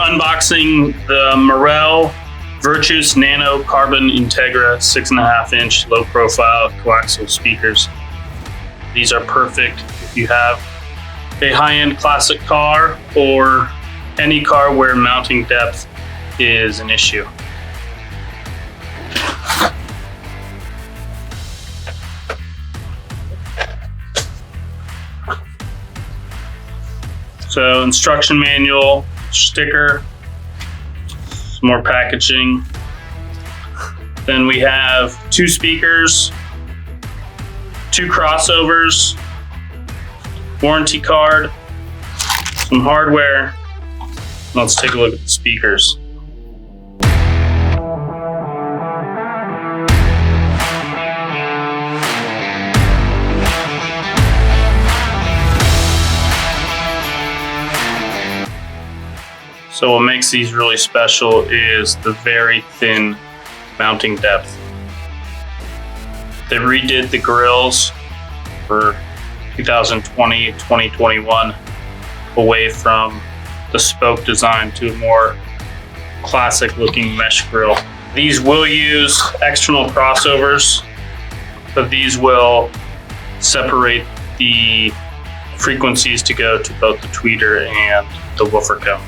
unboxing the Morel Virtuous Nano Carbon Integra 6.5-inch low profile coaxial speakers. These are perfect if you have a high-end classic car or any car where mounting depth is an issue. So instruction manual, sticker, some more packaging. Then we have 2 speakers, 2 crossovers, warranty card, some hardware. Let's take a look at the speakers. So what makes these really special is the very thin mounting depth. They redid the grills for 2020, 2021 away from the spoke design to a more classic looking mesh grill. These will use external crossovers, but these will separate the frequencies to go to both the tweeter and the woofer cone.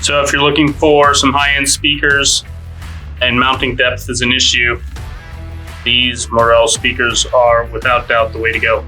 So if you're looking for some high-end speakers and mounting depth is an issue, these Morel speakers are without doubt the way to go.